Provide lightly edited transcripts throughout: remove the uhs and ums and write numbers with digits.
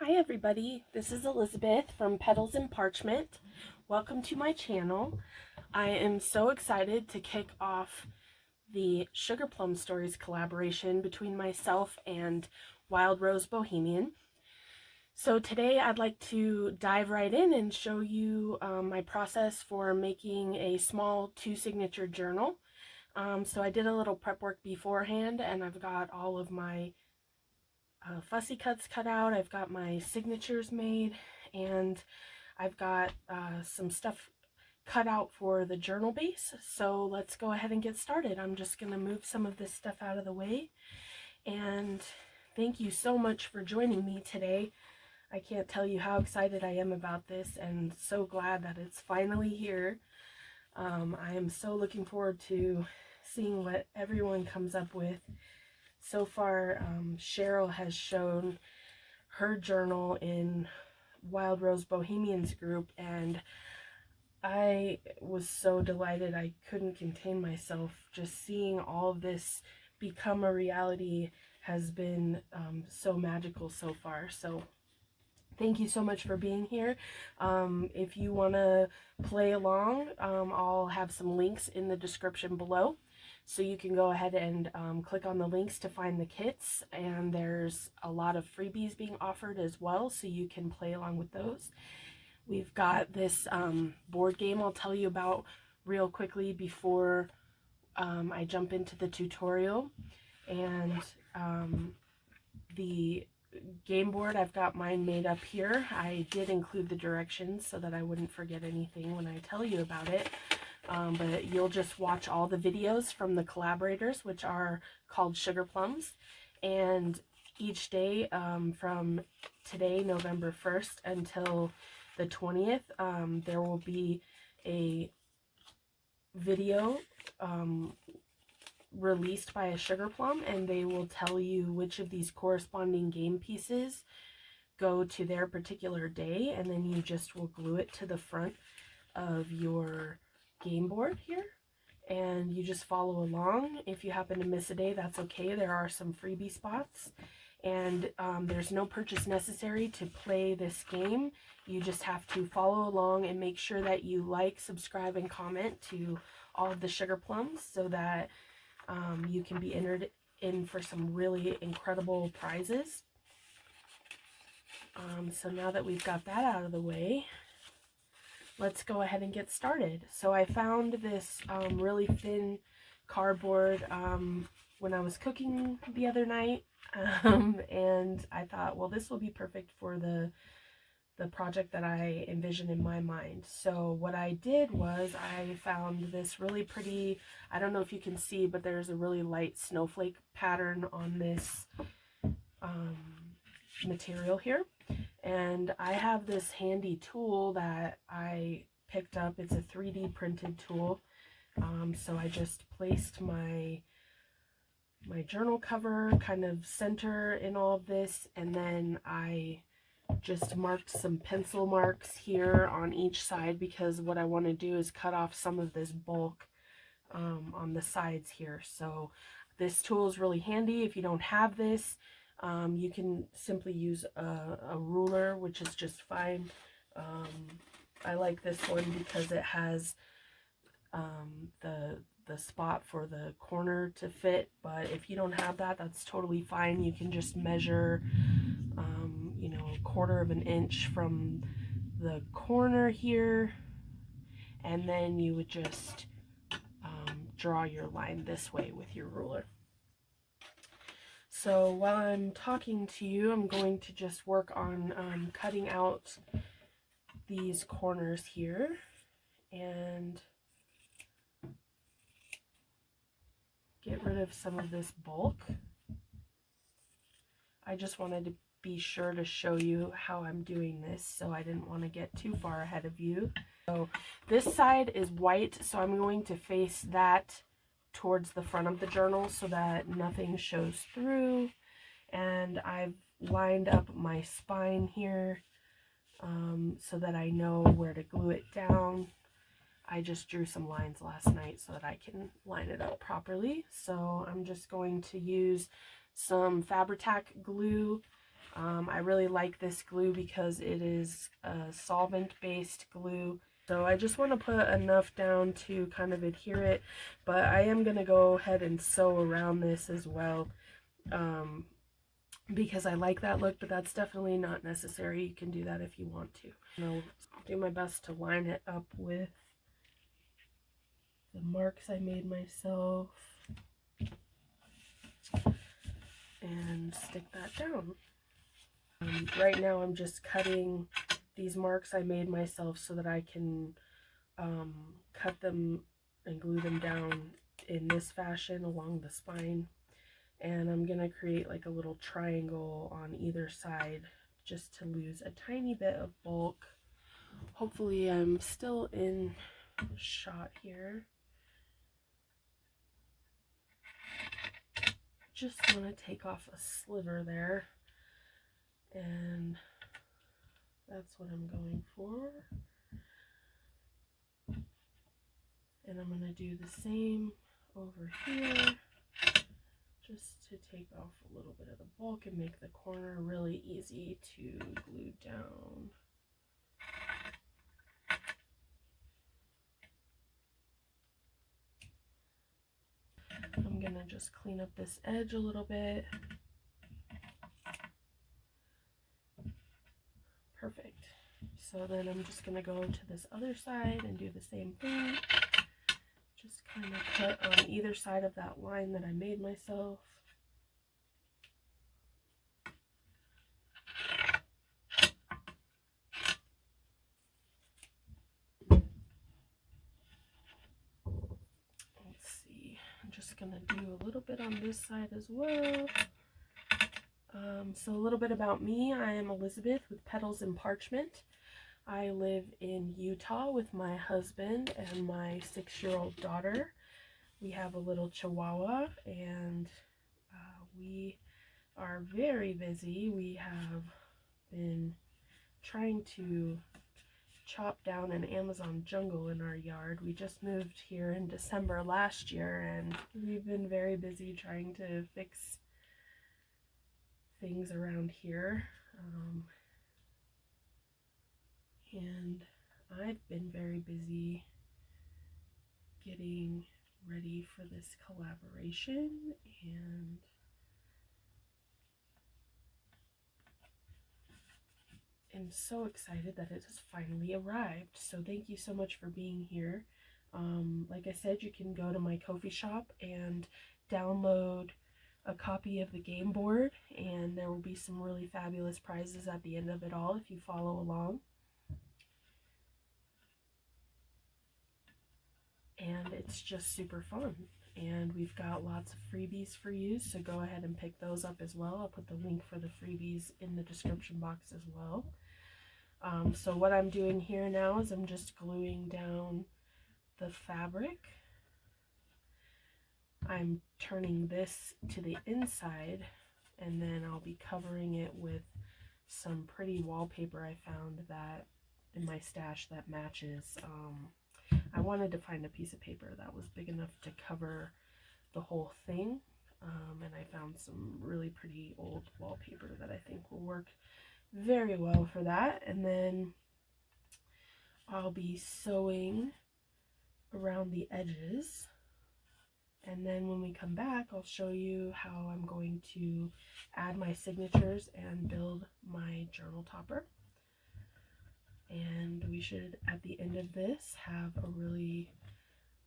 Hi everybody, this is Elizabeth from Petals and Parchment. Welcome to my channel. I am so excited to kick off the Sugarplum Stories collaboration between myself and Wild Rose Bohemian. So today I'd like to dive right in and show you my process for making a small 2-signature journal. So I did a little prep work beforehand, and I've got all of my fussy cuts cut out. I've got my signatures made, and I've got some stuff cut out for the journal base. So let's go ahead and get started. I'm just going to move some of this stuff out of the way, and thank you so much for joining me today. I can't tell you how excited I am about this, and so glad that it's finally here. I am so looking forward to seeing what everyone comes up with. So far, Cheryl has shown her journal in Wild Rose Bohemian's group, and I was so delighted I couldn't contain myself. Just seeing all of this become a reality has been so magical so far. So thank you so much for being here. If you want to play along, I'll have some links in the description below. So you can go ahead and click on the links to find the kits, and there's a lot of freebies being offered as well, so you can play along with those. We've got this board game I'll tell you about real quickly before I jump into the tutorial. And the game board, I've got mine made up here. I did include the directions so that I wouldn't forget anything when I tell you about it. But you'll just watch all the videos from the collaborators, which are called Sugarplums, and each day from today, November 1st, until the 20th, there will be a video released by a Sugarplum, and they will tell you which of these corresponding game pieces go to their particular day, and then you just will glue it to the front of your game board here, and you just follow along. If you happen to miss a day, that's okay. There are some freebie spots, and there's no purchase necessary to play this game. You just have to follow along and make sure that you like, subscribe, and comment to all of the Sugarplums so that you can be entered in for some really incredible prizes. So now that we've got that out of the way, let's go ahead and get started. So I found this really thin cardboard when I was cooking the other night, and I thought, well, this will be perfect for the project that I envisioned in my mind. So what I did was I found this really pretty, I don't know if you can see, but there's a really light snowflake pattern on this material here. And I have this handy tool that I picked up. It's a 3D printed tool. So I just placed my journal cover kind of center in all of this, and then I just marked some pencil marks here on each side, because what I want to do is cut off some of this bulk on the sides here. So this tool is really handy. If you don't have this, you can simply use a ruler, which is just fine. I like this one because it has the spot for the corner to fit, but if you don't have that, that's totally fine. You can just measure you know, 1/4 of an inch from the corner here, and then you would just draw your line this way with your ruler. So while I'm talking to you, I'm going to just work on cutting out these corners here and get rid of some of this bulk. I just wanted to be sure to show you how I'm doing this, so I didn't want to get too far ahead of you. So this side is white, so I'm going to face that towards the front of the journal so that nothing shows through. And I've lined up my spine here so that I know where to glue it down. I just drew some lines last night so that I can line it up properly. So I'm just going to use some Fabri-Tac glue. I really like this glue because it is a solvent-based glue. So I just want to put enough down to kind of adhere it, but I am going to go ahead and sew around this as well because I like that look, but that's definitely not necessary. You can do that if you want to. I'll do my best to line it up with the marks I made myself and stick that down. Right now I'm just cutting these marks I made myself so that I can cut them and glue them down in this fashion along the spine. And I'm going to create like a little triangle on either side just to lose a tiny bit of bulk. Hopefully I'm still in shot here. Just want to take off a sliver there, and that's what I'm going for. And I'm going to do the same over here just to take off a little bit of the bulk and make the corner really easy to glue down. I'm going to just clean up this edge a little bit. Perfect. So then I'm just going to go to this other side and do the same thing. Just kind of put on either side of that line that I made myself. Let's see, I'm just going to do a little bit on this side as well. So a little bit about me. I am Elizabeth with Petals and Parchment. I live in Utah with my husband and my 6-year-old daughter. We have a little Chihuahua, and we are very busy. We have been trying to chop down an Amazon jungle in our yard. We just moved here in December last year, and we've been very busy trying to fix things around here. And I've been very busy getting ready for this collaboration, and I'm so excited that it has finally arrived. So thank you so much for being here. Like I said, you can go to my Ko-fi shop and download a copy of the game board, and there will be some really fabulous prizes at the end of it all if you follow along. And it's just super fun, and we've got lots of freebies for you, so go ahead and pick those up as well. I'll put the link for the freebies in the description box as well. So what I'm doing here now is I'm just gluing down the fabric. I'm turning this to the inside, and then I'll be covering it with some pretty wallpaper I found that in my stash that matches. I wanted to find a piece of paper that was big enough to cover the whole thing, and I found some really pretty old wallpaper that I think will work very well for that. And then I'll be sewing around the edges, and then when we come back I'll show you how I'm going to add my signatures and build my journal topper. And we should, at the end of this, have a really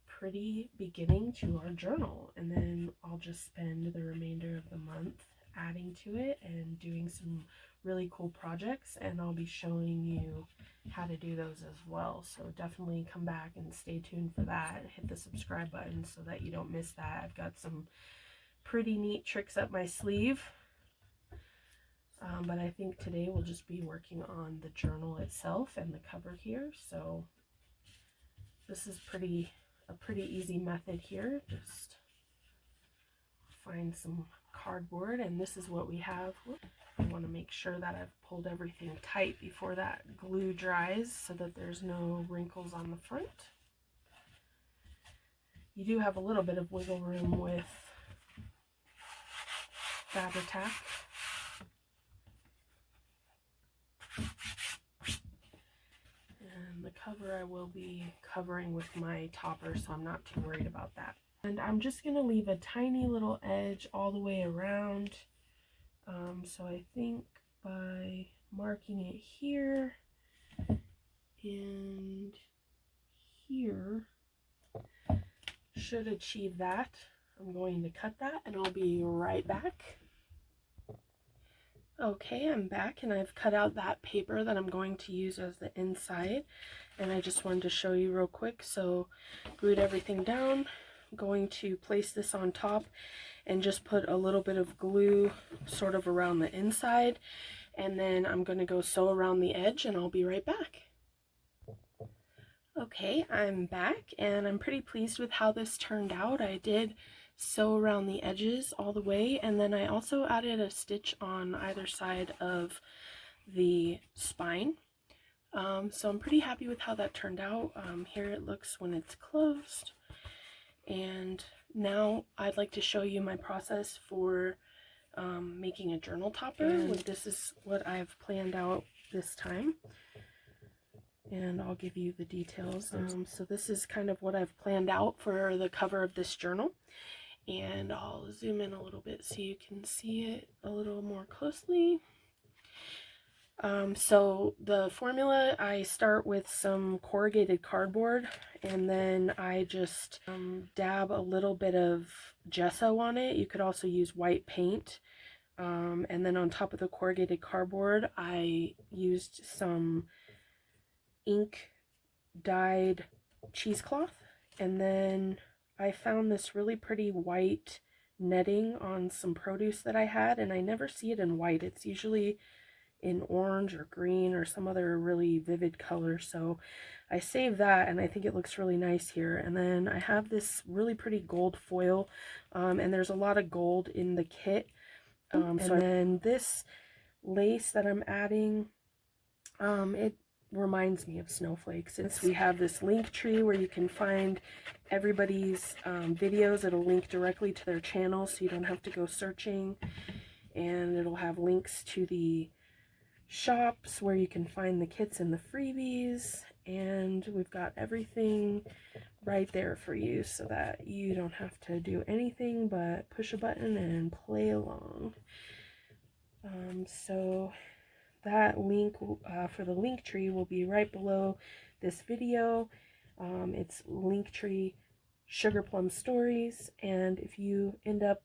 pretty beginning to our journal, and then I'll just spend the remainder of the month adding to it and doing some really cool projects, and I'll be showing you how to do those as well. So definitely come back and stay tuned for that. Hit the subscribe button so that you don't miss that. I've got some pretty neat tricks up my sleeve. But I think today we'll just be working on the journal itself and the cover here. So this is a pretty easy method here. Just find some cardboard, and this is what we have. I want to make sure that I've pulled everything tight before that glue dries so that there's no wrinkles on the front. You do have a little bit of wiggle room with Fabri-Tac. And the cover I will be covering with my topper, so I'm not too worried about that. And I'm just going to leave a tiny little edge all the way around. So I think by marking it here and here should achieve that. I'm going to cut that and I'll be right back. Okay, I'm back and I've cut out that paper that I'm going to use as the inside, and I just wanted to show you real quick. So glued everything down. I'm going to place this on top and just put a little bit of glue sort of around the inside, and then I'm going to go sew around the edge and I'll be right back. Okay, I'm back and I'm pretty pleased with how this turned out. I did sew around the edges all the way, and then I also added a stitch on either side of the spine. So I'm pretty happy with how that turned out. Here it looks when it's closed. And now I'd like to show you my process for making a journal topper. And this is what I've planned out this time. And I'll give you the details. So this is kind of what I've planned out for the cover of this journal. And I'll zoom in a little bit so you can see it a little more closely. So the formula, I start with some corrugated cardboard, and then I just dab a little bit of gesso on it. You could also use white paint. And then on top of the corrugated cardboard, I used some ink dyed cheesecloth, and then I found this really pretty white netting on some produce that I had, and I never see it in white. It's usually in orange or green or some other really vivid color, so I saved that and I think it looks really nice here. And then I have this really pretty gold foil, and there's a lot of gold in the kit. And then this lace that I'm adding, it reminds me of snowflakes. We have this link tree where you can find everybody's videos. It'll link directly to their channel, so you don't have to go searching, and it'll have links to the shops where you can find the kits and the freebies, and we've got everything right there for you so that you don't have to do anything but push a button and play along. So that link for the link tree will be right below this video. It's Linktree Sugarplum Stories, and if you end up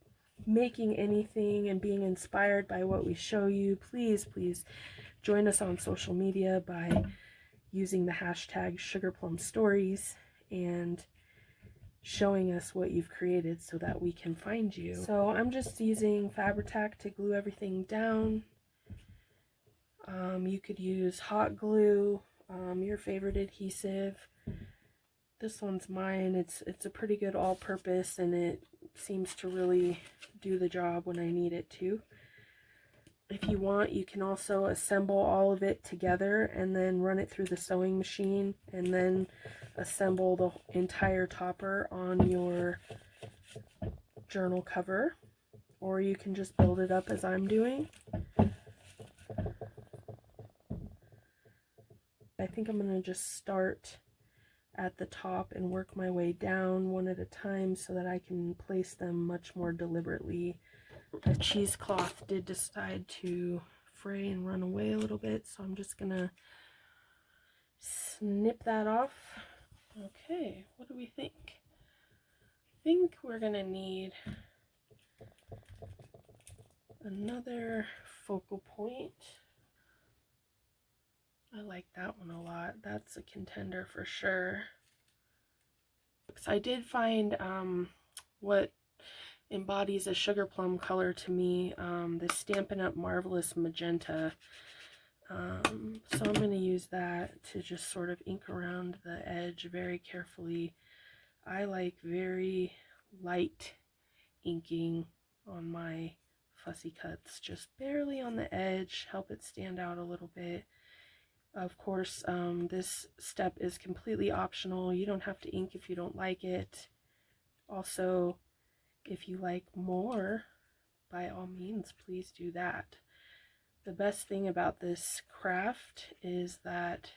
making anything and being inspired by what we show you, please join us on social media by using the hashtag Sugarplum Stories and showing us what you've created so that we can find you. So I'm just using Fabri-Tac to glue everything down. You could use hot glue, your favorite adhesive. This one's mine. It's a pretty good all-purpose, and it seems to really do the job when I need it to. If you want, you can also assemble all of it together and then run it through the sewing machine and then assemble the entire topper on your journal cover, or you can just build it up as I'm doing. I think I'm going to just start at the top and work my way down one at a time so that I can place them much more deliberately. The cheesecloth did decide to fray and run away a little bit, so I'm just going to snip that off. Okay, what do we think? I think we're going to need another focal point. I like that one a lot. That's a contender for sure. I did find what embodies a sugar plum color to me, the Stampin' Up! Marvelous Magenta. So I'm going to use that to just sort of ink around the edge very carefully. I like very light inking on my fussy cuts, just barely on the edge, help it stand out a little bit. Of course, this step is completely optional. You don't have to ink if you don't like it. Also, if you like more, by all means, please do that. The best thing about this craft is that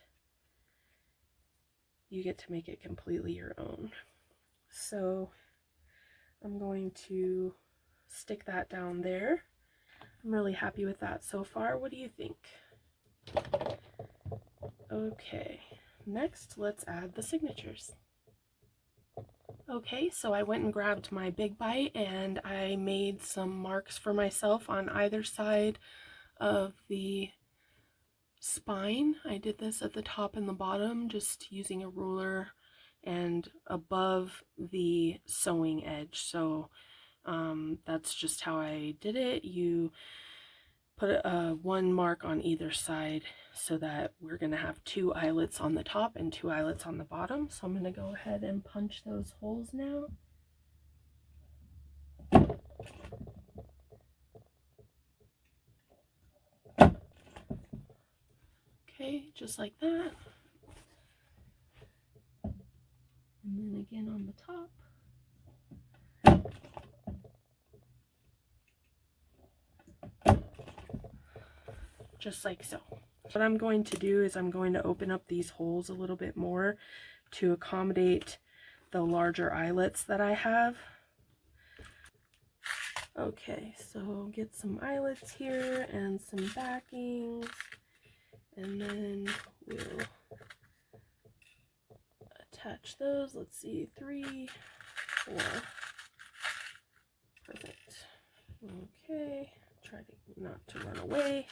you get to make it completely your own. So I'm going to stick that down there. I'm really happy with that so far. What do you think? Okay, next let's add the signatures. Okay, so I went and grabbed my Big Bite and I made some marks for myself on either side of the spine. I did this at the top and the bottom, just using a ruler, and above the sewing edge. So that's just how I did it. You put one mark on either side so that we're going to have 2 eyelets on the top and 2 eyelets on the bottom. So I'm going to go ahead and punch those holes now. Okay, just like that. And then again on the top. Just like so. What I'm going to do is I'm going to open up these holes a little bit more to accommodate the larger eyelets that I have. Okay, so get some eyelets here and some backings, and then we'll attach those. Let's see, 3, 4. Perfect. Okay, try to not to run away.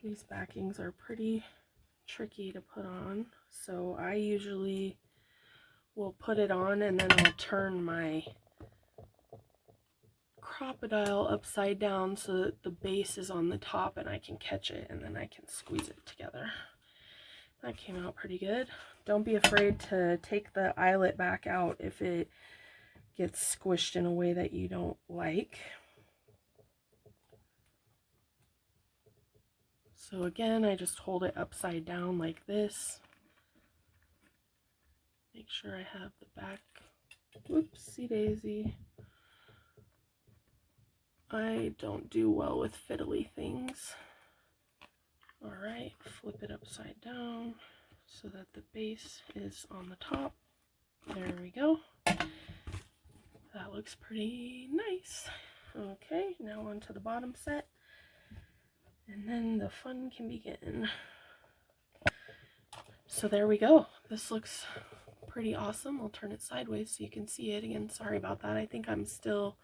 These backings are pretty tricky to put on, so I usually will put it on and then I'll turn my crocodile upside down so that the base is on the top and I can catch it and then I can squeeze it together. That came out pretty good. Don't be afraid to take the eyelet back out if it gets squished in a way that you don't like. So again, I just hold it upside down like this. Make sure I have the back. Whoopsie daisy. I don't do well with fiddly things. Alright, flip it upside down so that the base is on the top. There we go. That looks pretty nice. Okay, now onto the bottom set. And then the fun can begin. So there we go. This looks pretty awesome. I'll turn it sideways so you can see it. Again, sorry about that. I think I'm still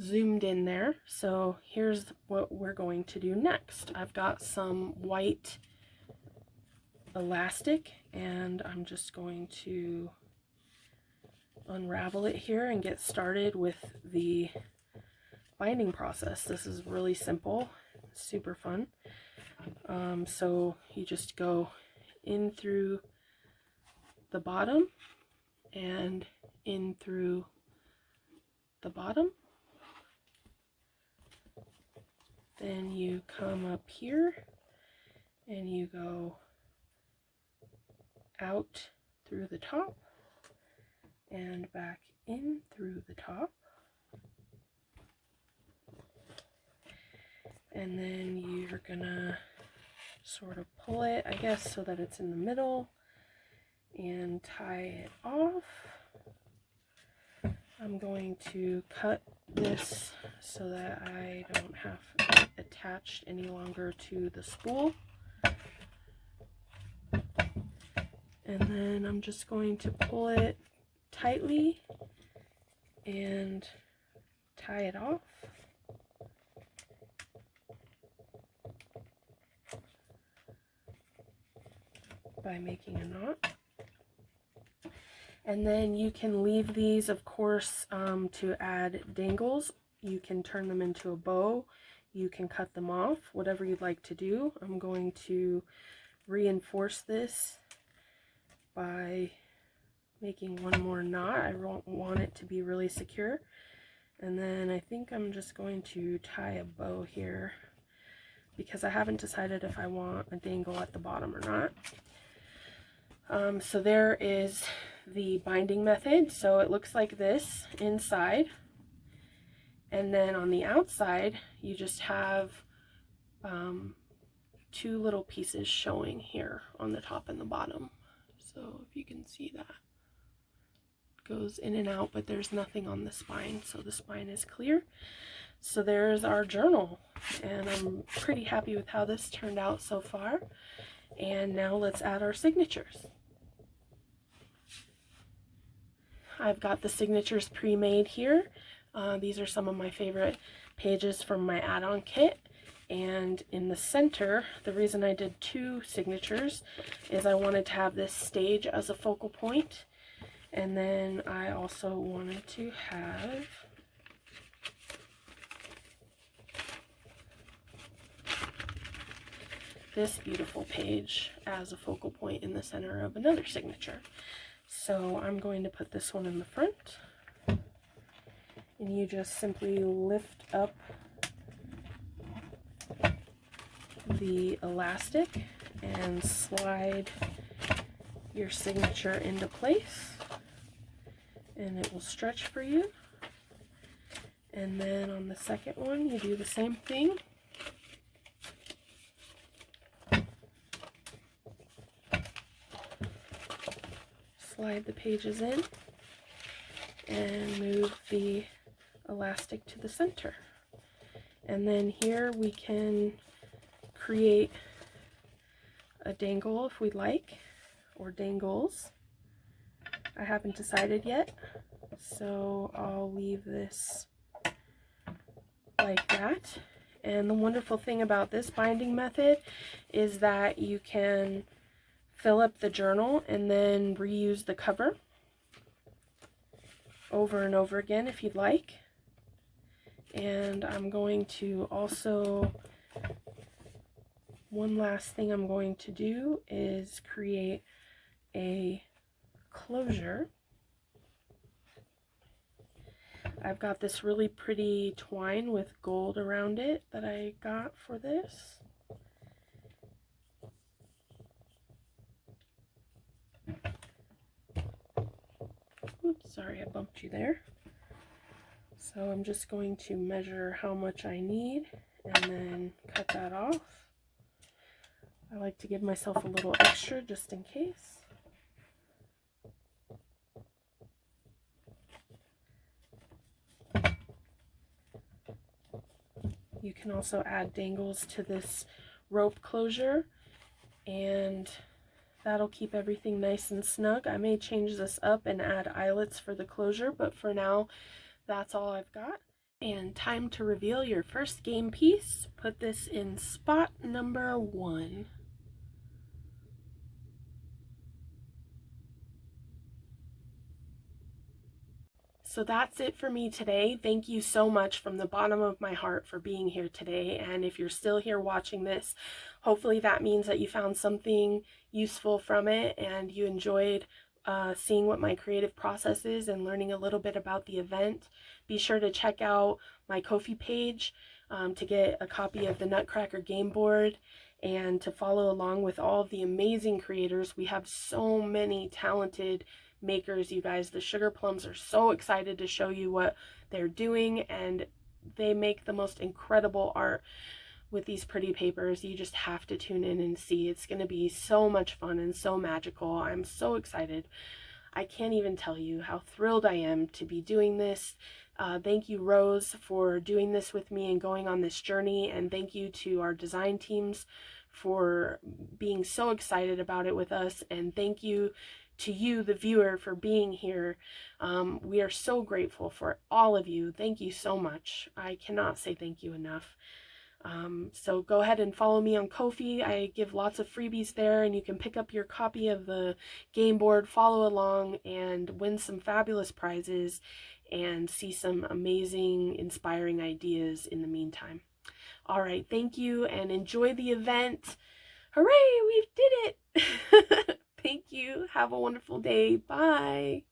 zoomed in there. So here's what we're going to do next. I've got some white elastic and I'm just going to unravel it here and get started with the binding process. This is really simple, super fun. So you just go in through the bottom and in through the bottom. Then you come up here and you go out through the top and back in through the top. And then you're gonna sort of pull it, I guess, so that it's in the middle and tie it off. I'm going to cut this so that I don't have it attached any longer to the spool. And then I'm just going to pull it tightly and tie it off. by making a knot. And then you can leave these, of course, to add dangles. You can turn them into a bow. You can cut them off, whatever you'd like to do. I'm going to reinforce this by making one more knot. I want it to be really secure. And then I think I'm just going to tie a bow here because I haven't decided if I want a dangle at the bottom or not. So there is the binding method. So it looks like this inside. And then on the outside, you just have two little pieces showing here on the top and the bottom. So if you can see that. Goes in and out, but there's nothing on the spine, so the spine is clear. So there's our journal, and I'm pretty happy with how this turned out so far. And now let's add our signatures. I've got the signatures pre-made here. These are some of my favorite pages from my add-on kit. And in the center, the reason I did two signatures is I wanted to have this stage as a focal point. And then I also wanted to have this beautiful page as a focal point in the center of another signature. So I'm going to put this one in the front. And you just simply lift up the elastic and slide your signature into place. And it will stretch for you. And then on the second one, you do the same thing. Slide the pages in and move the elastic to the center. And then here we can create a dangle if we'd like, or dangles. I haven't decided yet, so I'll leave this like that. And the wonderful thing about this binding method is that you can fill up the journal and then reuse the cover over and over again if you'd like. And I'm going to also, one last thing I'm going to do is create a closure. I've got this really pretty twine with gold around it that I got for this. Oops, sorry I bumped you there. So I'm just going to measure how much I need and then cut that off. I like to give myself a little extra just in case. You can also add dangles to this rope closure, and that'll keep everything nice and snug. I may change this up and add eyelets for the closure, but for now, that's all I've got. And time to reveal your first game piece. Put this in spot number 1. So that's it for me today. Thank you so much from the bottom of my heart for being here today. And if you're still here watching this, hopefully that means that you found something useful from it and you enjoyed seeing what my creative process is and learning a little bit about the event. Be sure to check out my Ko-fi page to get a copy of the Nutcracker game board and to follow along with all of the amazing creators. We have so many talented makers, you guys. The Sugarplums are so excited to show you what they're doing, and they make the most incredible art with these pretty papers. You just have to tune in and see. It's going to be so much fun and so magical. I'm so excited. I can't even tell you how thrilled I am to be doing this. Thank you, Rose, for doing this with me and going on this journey, and thank you to our design teams for being so excited about it with us, and thank you to you, the viewer, for being here. We are so grateful for all of you. Thank you so much. I cannot say thank you enough. So go ahead and follow me on Ko-fi. I give lots of freebies there, and you can pick up your copy of the game board, follow along, and win some fabulous prizes and see some amazing, inspiring ideas in the meantime. All right, thank you, and enjoy the event. Hooray, we did it! Thank you. Have a wonderful day. Bye.